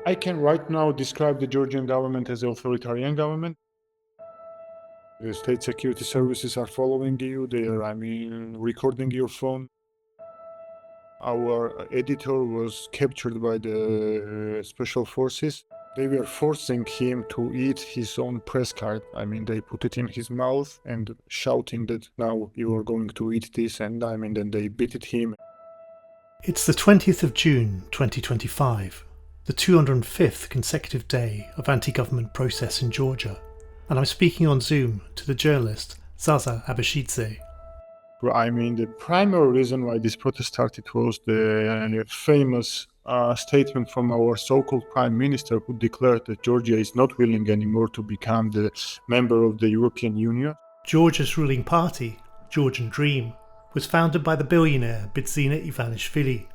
I can right now describe the Georgian government as an authoritarian government. The state security services are following you. They are, recording your phone. Our editor was captured by the special forces. They were forcing him to eat his own press card. They put it in his mouth and shouting that now you are going to eat this. And then they beat him. It's the 20th of June 2025, the 205th consecutive day of anti-government protests in Georgia, and I'm speaking on Zoom to the journalist Zaza Abashidze. The primary reason why this protest started was the famous statement from our so-called prime minister, who declared that Georgia is not willing anymore to become the member of the European Union. Georgia's ruling party, Georgian Dream, was founded by the billionaire Bidzina Ivanishvili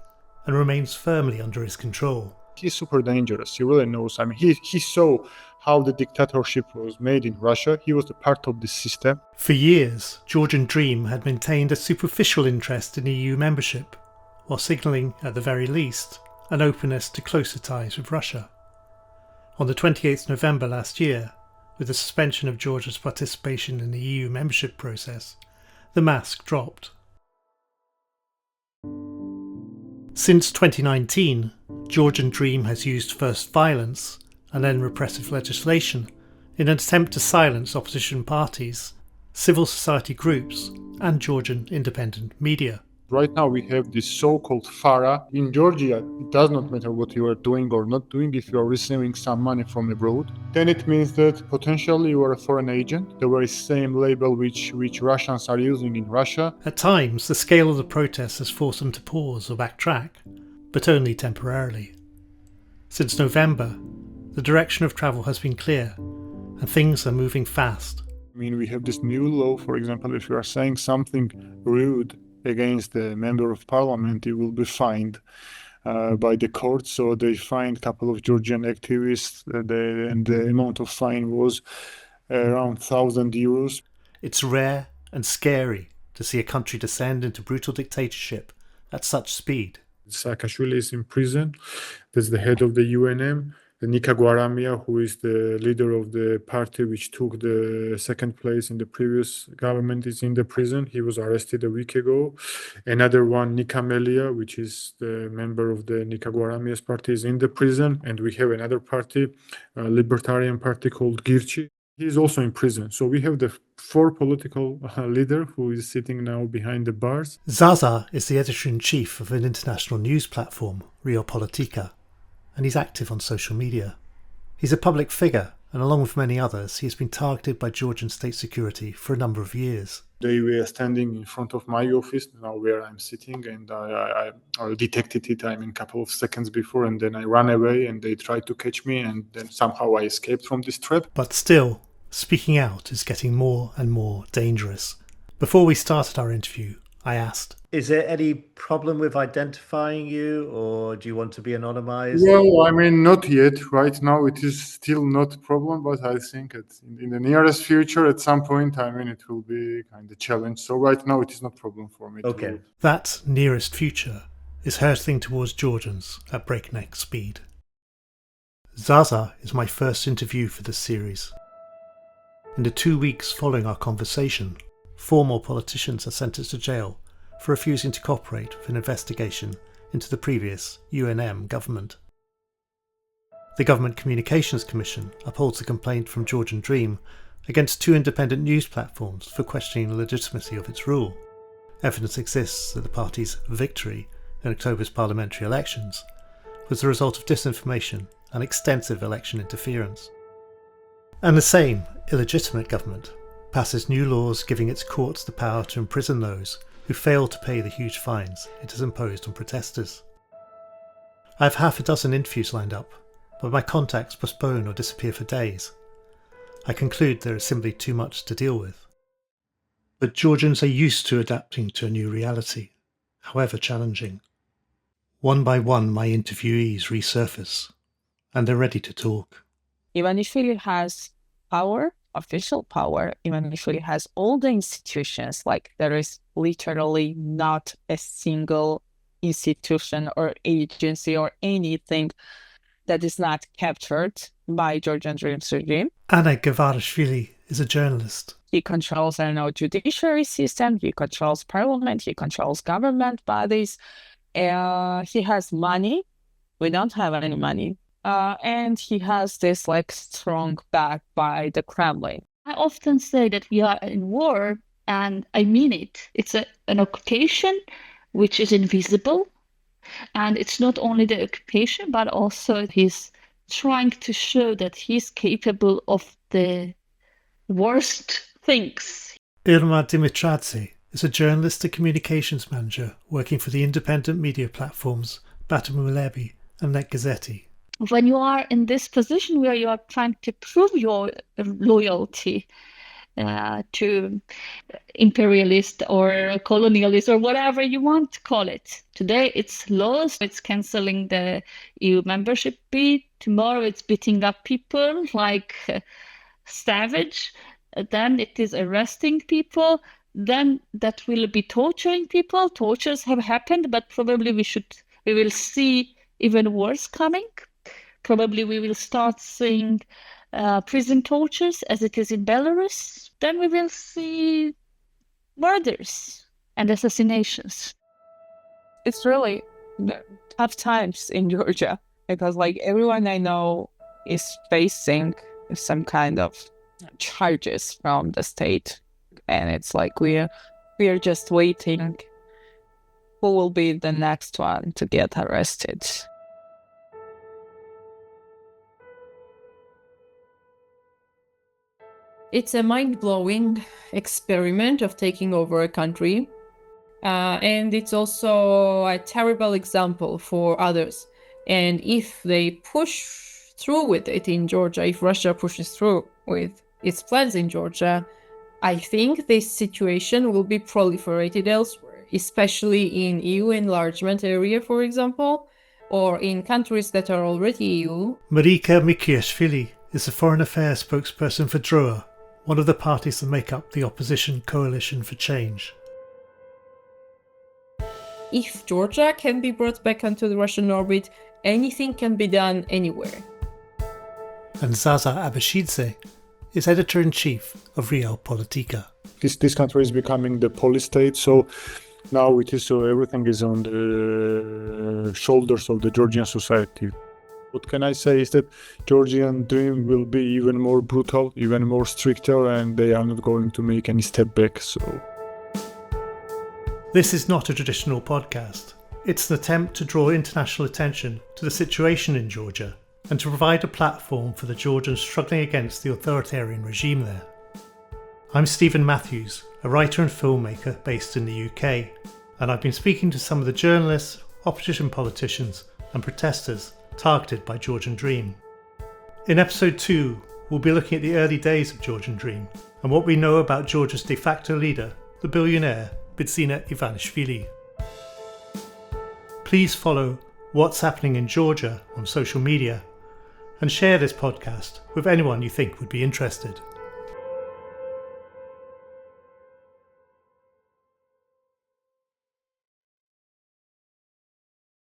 and remains firmly under his control. He's super dangerous. He really knows. He saw how the dictatorship was made in Russia. He was a part of this system. For years, Georgian Dream had maintained a superficial interest in EU membership, while signalling, at the very least, an openness to closer ties with Russia. On the 28th November last year, with the suspension of Georgia's participation in the EU membership process, the mask dropped. Since 2019, Georgian Dream has used first violence and then repressive legislation in an attempt to silence opposition parties, civil society groups, and Georgian independent media. Right now we have this so-called FARA. In Georgia, it does not matter what you are doing or not doing. If you are receiving some money from abroad, then it means that potentially you are a foreign agent, the very same label which Russians are using in Russia. At times, the scale of the protests has forced them to pause or backtrack, but only temporarily. Since November, the direction of travel has been clear, and things are moving fast. We have this new law, for example, if you are saying something rude against the member of parliament, you will be fined by the court. So they fined a couple of Georgian activists, and the amount of fine was around 1,000 euros. It's rare and scary to see a country descend into brutal dictatorship at such speed. Saakashvili is in prison. That's the head of the UNM. Nika Guaramia, who is the leader of the party which took the second place in the previous government, is in the prison. He was arrested a week ago. Another one, Nika Melia, which is the member of the Nika Guaramia's party, is in the prison. And we have another party, a libertarian party called Girchi. He is also in prison. So we have the four political leader who is sitting now behind the bars. Zaza is the editor-in-chief of an international news platform, Realpolitika, and he's active on social media. He's a public figure, and along with many others, he has been targeted by Georgian state security for a number of years. They were standing in front of my office, now where I'm sitting, and I detected it, a couple of seconds before, and then I ran away, and they tried to catch me, and then somehow I escaped from this trap. But still, speaking out is getting more and more dangerous. Before we started our interview, I asked, "Is there any problem with identifying you, or do you want to be anonymized?" Well, not yet. Right now, it is still not a problem, but I think in the nearest future, at some point, it will be kind of a challenge. So right now, it is not a problem for me. Okay. That nearest future is hurtling towards Georgians at breakneck speed. Zaza is my first interview for this series. In the 2 weeks following our conversation, 4 more politicians are sentenced to jail for refusing to cooperate with an investigation into the previous UNM government. The Government Communications Commission upholds a complaint from Georgian Dream against 2 independent news platforms for questioning the legitimacy of its rule. Evidence exists that the party's victory in October's parliamentary elections was the result of disinformation and extensive election interference. And the same illegitimate government passes new laws giving its courts the power to imprison those who fail to pay the huge fines it has imposed on protesters. I have half a dozen interviews lined up, but my contacts postpone or disappear for days. I conclude there is simply too much to deal with. But Georgians are used to adapting to a new reality, however challenging. One by one, my interviewees resurface, and they're ready to talk. Ivanishvili has power, official power. Ivanishvili has all the institutions, like there is literally not a single institution or agency or anything that is not captured by Georgian Dream's regime. Anna Gavarishvili is a journalist. He controls, judiciary system, he controls parliament, he controls government bodies, he has money. We don't have any money. And he has this strong back by the Kremlin. I often say that we are in war, and I mean it. It's an occupation which is invisible. And it's not only the occupation, but also he's trying to show that he's capable of the worst things. Irma Dimitradze is a journalist and communications manager working for the independent media platforms Batamulebi and Netgazeti. When you are in this position where you are trying to prove your loyalty to imperialist or colonialist or whatever you want to call it. Today it's laws, it's cancelling the EU membership bid. Tomorrow it's beating up people like savage. Then it is arresting people. Then that will be torturing people. Tortures have happened, but probably we will see even worse coming. Probably we will start seeing prison tortures as it is in Belarus. Then we will see murders and assassinations. It's really tough times in Georgia because everyone I know is facing some kind of charges from the state. And it's we are just waiting who will be the next one to get arrested. It's a mind-blowing experiment of taking over a country. And it's also a terrible example for others. And if they push through with it in Georgia, if Russia pushes through with its plans in Georgia, I think this situation will be proliferated elsewhere, especially in EU enlargement area, for example, or in countries that are already EU. Marika Mikiashvili is the foreign affairs spokesperson for DROA, one of the parties that make up the opposition Coalition for Change. If Georgia can be brought back onto the Russian orbit, anything can be done anywhere. And Zaza Abashidze is editor-in-chief of Real Politica. This country is becoming the police state, so now it is everything is on the shoulders of the Georgian society. What can I say is that Georgian dream will be even more brutal, even more stricter, and they are not going to make any step back. So, this is not a traditional podcast. It's an attempt to draw international attention to the situation in Georgia and to provide a platform for the Georgians struggling against the authoritarian regime there. I'm Stephen Matthews, a writer and filmmaker based in the UK, and I've been speaking to some of the journalists, opposition politicians, and protesters targeted by Georgian Dream. In episode 2, we'll be looking at the early days of Georgian Dream and what we know about Georgia's de facto leader, the billionaire Bidzina Ivanishvili. Please follow What's Happening in Georgia on social media and share this podcast with anyone you think would be interested.